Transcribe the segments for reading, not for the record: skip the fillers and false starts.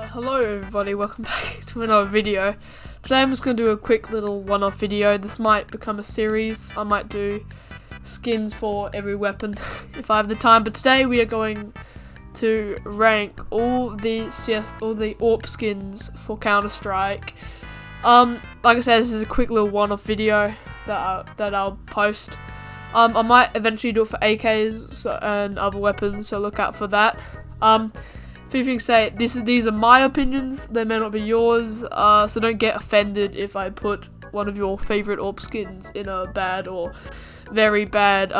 Hello everybody, welcome back to another video. Today I'm just going to do a quick little one-off video. This might become a series. I might do skins for every weapon if I have the time, but today we are going to rank all the AWP skins for Counter-Strike. Like I said, this is a quick little one-off video that I'll post. I might eventually do it for AKs and other weapons, so look out for that. Few things say these are my opinions, they may not be yours, so don't get offended if I put one of your favorite AWP skins in a bad or very bad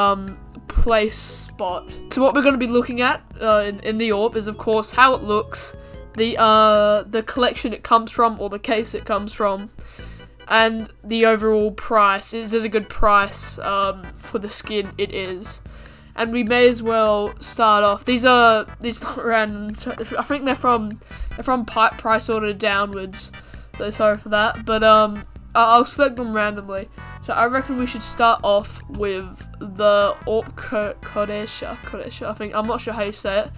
place spot. So what we're going to be looking at in the AWP is of course how it looks, the collection it comes from or the case it comes from, and the overall price. Is it a good price for the skin? It is. And we may as well start off. These not random. I think they're from price order downwards. So sorry for that. But I'll select them randomly. So I reckon we should start off with the AWP Kodesha. I think, I'm not sure how you say it.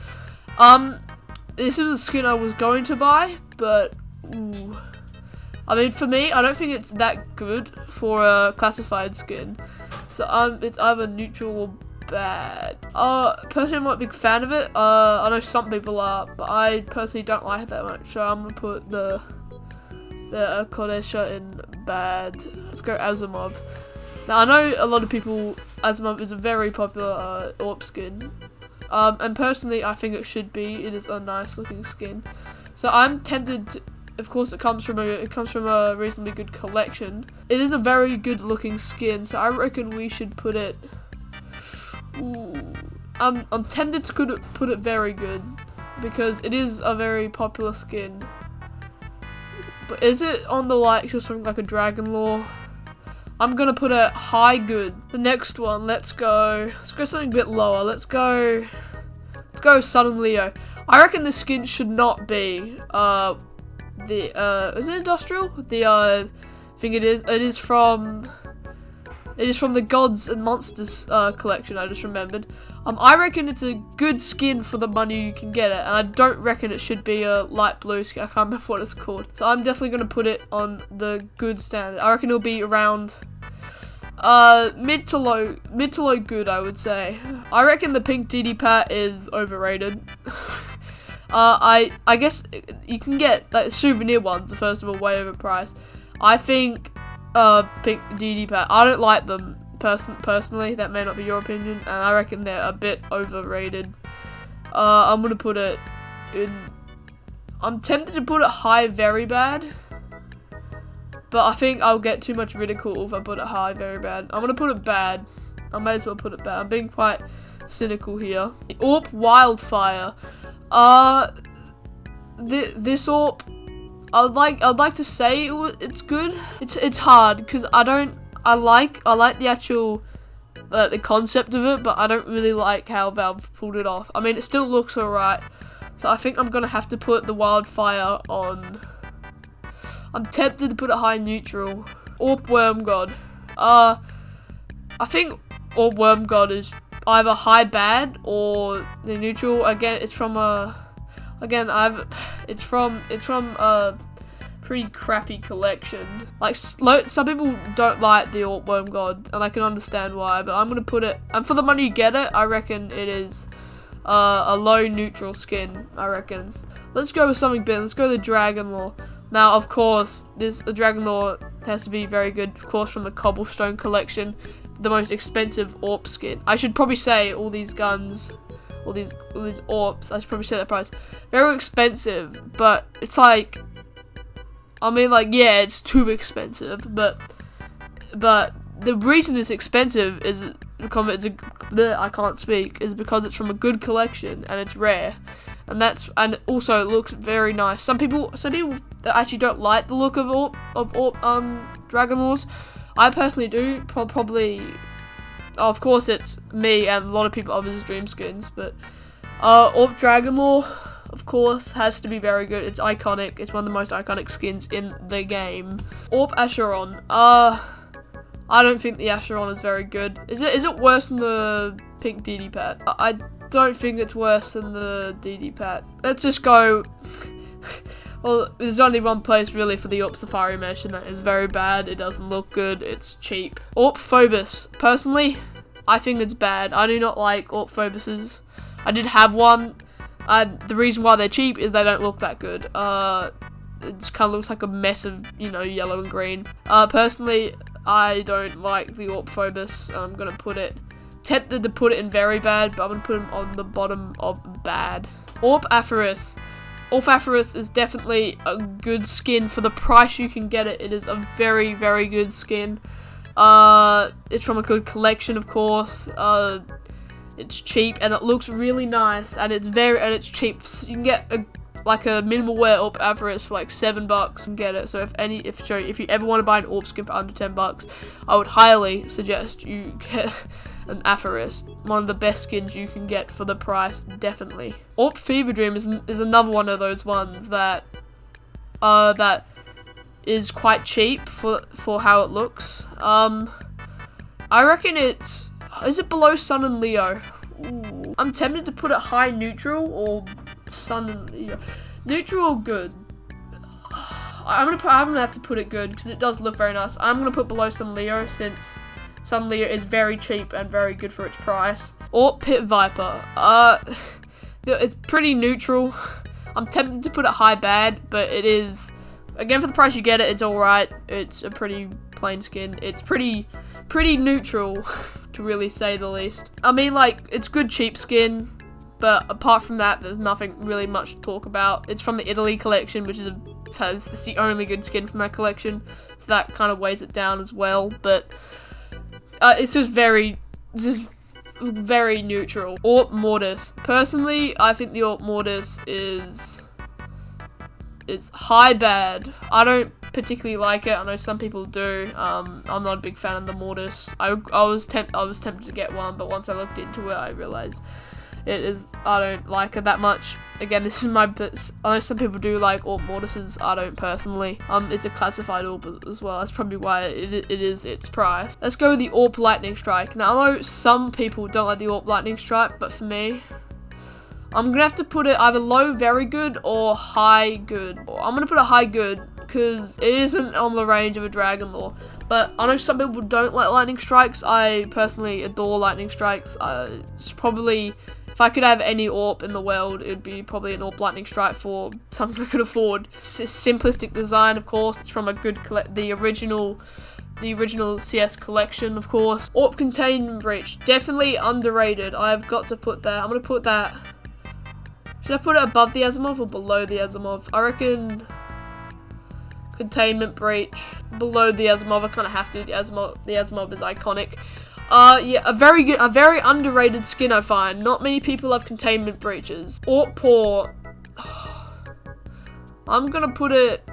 This is a skin I was going to buy, but ooh. I mean, for me, I don't think it's that good for a classified skin. So it's either neutral or bad. Personally, I'm not a big fan of it. I know some people are, but I personally don't like it that much. So I'm gonna put the Kodesha in bad. Let's go Azimov. Now I know a lot of people. Azimov is a very popular AWP skin, and personally, I think it should be. It is a nice looking skin. So I'm tempted to. Of course, it comes from a reasonably good collection. It is a very good looking skin, so I reckon we should put it. Ooh. I'm tempted to put it very good because it is a very popular skin. But is it on the likes of something like a Dragon Lore? I'm gonna put it high good. The next one, let's go something a bit lower. Let's go Southern Leo. I reckon this skin should not be is it industrial? I think it is. It is from the Gods and Monsters collection, I just remembered. I reckon it's a good skin for the money you can get it, and I don't reckon it should be a light blue skin. I can't remember what it's called. So I'm definitely going to put it on the good standard. I reckon it'll be around mid to low good, I would say. I reckon the pink DD Pat is overrated. I guess you can get like souvenir ones, first of all, way overpriced. I think pink DD Pat, I don't like them personally. That may not be your opinion, and I reckon they're a bit overrated. I'm gonna put it in. I'm tempted to put it high, very bad, but I think I'll get too much ridicule if I put it high, very bad. I'm gonna put it bad. I may as well put it bad. I'm being quite cynical here. AWP Wildfire. This AWP. I'd like to say it's good. It's hard because I like the actual the concept of it, but I don't really like how Valve pulled it off. I mean, it still looks alright, so I think I'm gonna have to put the Wildfire on. I'm tempted to put it high neutral. AWP Worm God. I think AWP Worm God is either high bad or the neutral. Again, it's from a. It's from a pretty crappy collection. Like, some people don't like the AWP Worm God, and I can understand why, but I'm gonna put it, and for the money you get it, I reckon it is a low neutral skin, I reckon. Let's go with something big. Let's go with the Dragon Lore. Now, of course, the Dragon Lore has to be very good, of course, from the Cobblestone collection, the most expensive AWP skin. I should probably say all these guns, all these AWPs, I should probably say that price. Very expensive, but it's like, I mean, like, yeah, it's too expensive, but the reason it's expensive is because is because it's from a good collection and it's rare, and also it looks very nice. Some people that actually don't like the look of AWP Dragon Lores. I personally do. Probably, of course, it's me and a lot of people others dream skins, but AWP Dragon Lore, of course, has to be very good. It's iconic. It's one of the most iconic skins in the game. AWP Acheron. I don't think the Acheron is very good. Is it worse than the pink DD Pat? I don't think it's worse than the DD Pat. Let's just go well, there's only one place really for the AWP Safari Mesh, and that is very bad. It doesn't look good, it's cheap. AWP Phobos. Personally, I think it's bad. I do not like AWP Phobuses. I did have one. The reason why they're cheap is they don't look that good. It just kind of looks like a mess of, you know, yellow and green. Personally, I don't like the AWP Phobos. I'm gonna put it, tempted to put it in very bad, but I'm gonna put him on the bottom of bad. AWP Aphoris. AWP Aphoris is definitely a good skin for the price you can get it. It is a very, very good skin. It's from a good collection, of course. It's cheap and it looks really nice, and it's cheap. So you can get like a minimal wear AWP Aphoris for like $7 and get it. So if you ever want to buy an AWP skin for under $10, I would highly suggest you get an Aphoris. One of the best skins you can get for the price, definitely. AWP Fever Dream is another one of those ones that is quite cheap for how it looks. I reckon is it below Sun and Leo? Ooh. I'm tempted to put it high neutral or Sun and Leo. Neutral or good? I'm gonna have to put it good because it does look very nice. I'm gonna put below Sun Leo since Sun Leo is very cheap and very good for its price. Or Pit Viper. It's pretty neutral. I'm tempted to put it high bad, but it is, again, for the price you get it, it's alright. It's a pretty plain skin. It's pretty neutral, to really say the least. I mean, like, it's good cheap skin, but apart from that, there's nothing really much to talk about. It's from the Italy collection, which is it's the only good skin from that collection, so that kind of weighs it down as well. But it's just very neutral. AWP Mortis. Personally, I think the AWP Mortis is high bad. I don't particularly like it. I know some people do. I'm not a big fan of the Mortis. I was tempted to get one, but once I looked into it, I realized I don't like it that much. Again, this is I know some people do like AWP Mortises. I don't personally. It's a classified AWP as well. That's probably why it is its price. Let's go with the AWP Lightning Strike. Now, I know some people don't like the AWP Lightning Strike, but for me, I'm gonna have to put it either low very good or high good. I'm gonna put it high good because it isn't on the range of a Dragon Lore. But I know some people don't like Lightning Strikes. I personally adore Lightning Strikes. It's probably, if I could have any AWP in the world, it'd be probably an AWP Lightning Strike for something I could afford. Simplistic design, of course. It's from a good the original CS collection, of course. AWP Containment Breach, definitely underrated. I've got to put that. I'm gonna put that. Should I put it above the Asimov or below the Asimov? I reckon Containment Breach below the Asimov. I kind of have to. The Asimov is iconic. Yeah, a very underrated skin, I find. Not many people have Containment Breaches. AWP Paw. I'm gonna put it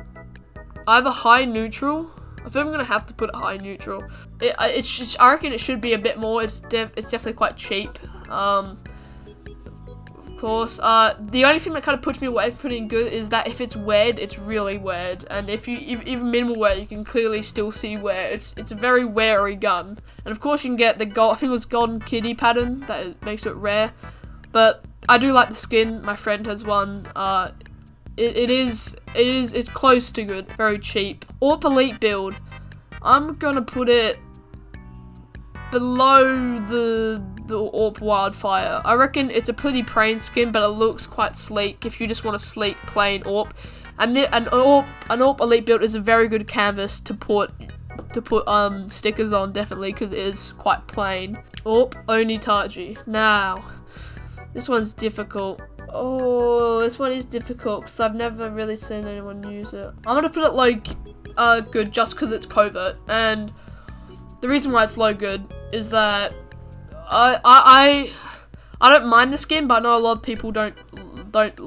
either high neutral. I think I'm gonna have to put it high neutral. I reckon it should be a bit more. It's definitely quite cheap. Of course. The only thing that kind of puts me away from putting good is that if it's weird, it's really weird. And if even minimal wear, you can clearly still see wear. It's a very wary gun. And of course you can get the gold, I think it was Golden Kitty pattern that makes it rare. But I do like the skin. My friend has one. It's close to good. Very cheap. AWP Elite build. I'm gonna put it below the AWP Wildfire. I reckon it's a pretty plain skin, but it looks quite sleek if you just want a sleek, plain AWP. And an AWP Elite build is a very good canvas to put stickers on, definitely, because it is quite plain. AWP Onitaji. Now, this one's difficult. Oh, this one is difficult because I've never really seen anyone use it. I'm gonna put it low good just because it's covert, and the reason why it's low good is that I don't mind the skin, but I know a lot of people don't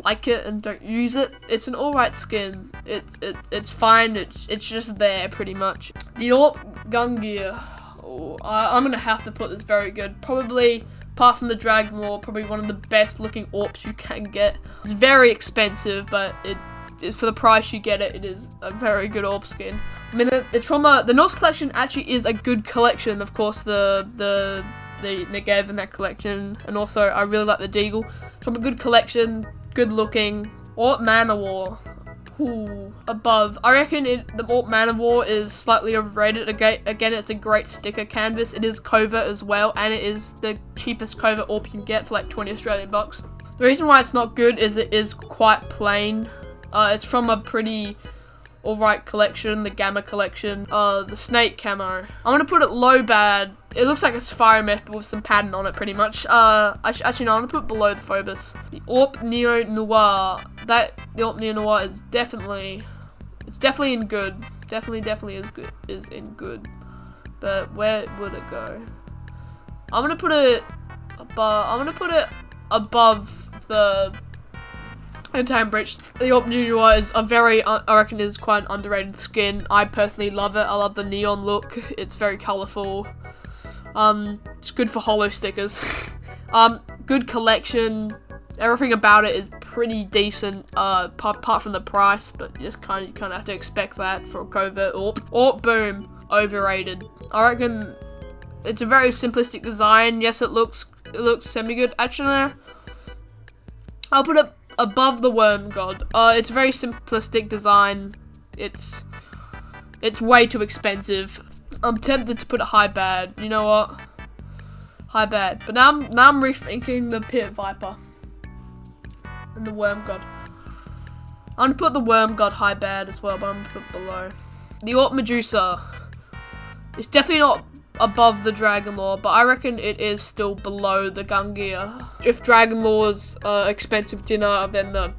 like it and don't use it. It's an alright skin. It's fine. It's just there pretty much. The AWP Gun Gear. Oh, I'm gonna have to put this very good. Probably, apart from the Dragon Lore, probably one of the best looking AWPs you can get. It's very expensive, but for the price you get it, it is a very good AWP skin. I mean, it's from the Norse collection. Actually, is a good collection. Of course, the Negev in that collection, and also I really like the Deagle. It's from a good collection, good looking. AWP Man of War. Above. I reckon the AWP Man of War is slightly overrated. Again, it's a great sticker canvas. It is covert as well, and it is the cheapest covert AWP you can get for like 20 Australian bucks. The reason why it's not good is it is quite plain. It's from a pretty alright collection, the Gamma collection, the Snake camo. I'm gonna put it low bad. It looks like a Sapphire map with some pattern on it, pretty much. Actually, no, I'm gonna put it below the Phobos. The AWP Neo Noir. The AWP Neo Noir is definitely in good. Definitely is in good. But where would it go? I'm gonna put it above the Time Breach. The AWP Neo Noir is I reckon is quite an underrated skin. I personally love it. I love the neon look. It's very colourful. It's good for holo stickers. Good collection. Everything about it is pretty decent, apart from the price, but you kind of have to expect that for a covert AWP. AWP Boom, overrated. I reckon it's a very simplistic design. Yes, it looks semi-good. Actually, no. I'll put it above the Worm God. It's a very simplistic design. It's way too expensive. I'm tempted to put it high bad. You know what? High bad. But now I'm rethinking the Pit Viper and the Worm God. I'm gonna put the Worm God high bad as well, but I'm gonna put it below. The AWP Medusa. It's definitely not above the Dragon Lore, but I reckon it is still below the Gungear. If Dragon Lore's expensive dinner, then the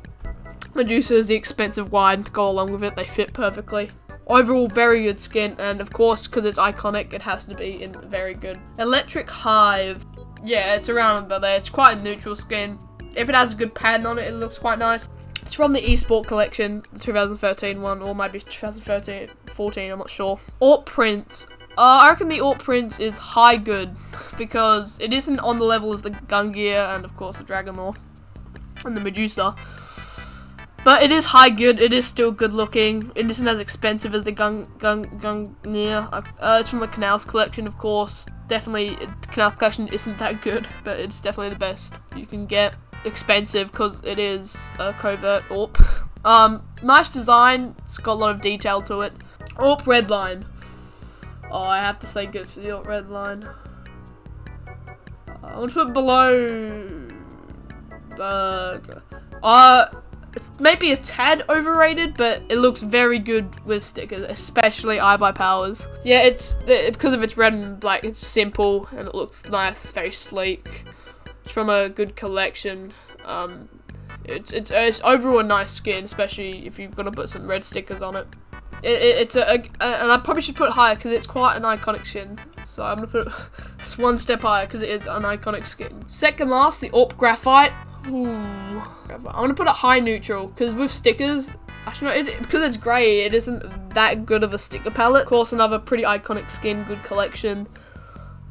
Medusa is the expensive wine to go along with it. They fit perfectly. Overall, very good skin, and of course, because it's iconic, it has to be in very good. Electric Hive. Yeah, it's around about there. It's quite a neutral skin. If it has a good pattern on it, it looks quite nice. It's from the eSport collection, the 2013 one, or maybe 2013, 14, I'm not sure. AWP Prince. I reckon the AWP Prince is high good, because it isn't on the level as the Gungear, and of course the Dragon Lore, and the Medusa. But it is high good. It is still good looking. It isn't as expensive as the Gungear. It's from the Canals collection, of course. Definitely, Canals collection isn't that good, but it's definitely the best you can get. Expensive because it is a covert AWP. Nice design. It's got a lot of detail to it. AWP Redline. Oh, I have to say good for the AWP Redline. I'm gonna put it below. Maybe a tad overrated, but it looks very good with stickers, especially iBuyPowers. Yeah, it's because of its red and black. It's simple and it looks nice. It's very sleek. It's from a good collection. It's overall a nice skin, especially if you're gonna put some red stickers on it. And I probably should put it higher because it's quite an iconic skin. So I'm gonna put it one step higher because it is an iconic skin. Second last, the AWP Graphite. Ooh. I'm gonna put it high neutral because with stickers, actually no, because it's grey, it isn't that good of a sticker palette. Of course, another pretty iconic skin, good collection.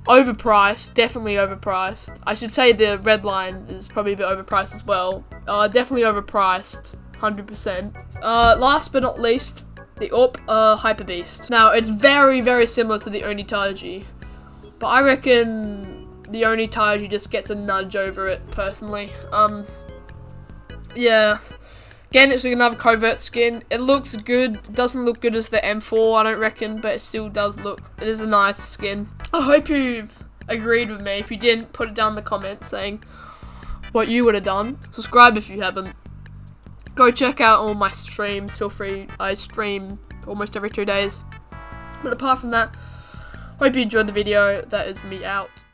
Overpriced, definitely overpriced. I should say the Redline is probably a bit overpriced as well. Definitely overpriced, 100%. Last but not least, the AWP Hyper Beast. Now, it's very, very similar to the Onitaji, but I reckon the Onitaji just gets a nudge over it, personally. Yeah. Again, it's another covert skin. It looks good. It doesn't look good as the M4, I don't reckon, but it still does look. It is a nice skin. I hope you agreed with me. If you didn't, put it down in the comments saying what you would have done. Subscribe if you haven't. Go check out all my streams. Feel free. I stream almost every 2 days. But apart from that, hope you enjoyed the video. That is me out.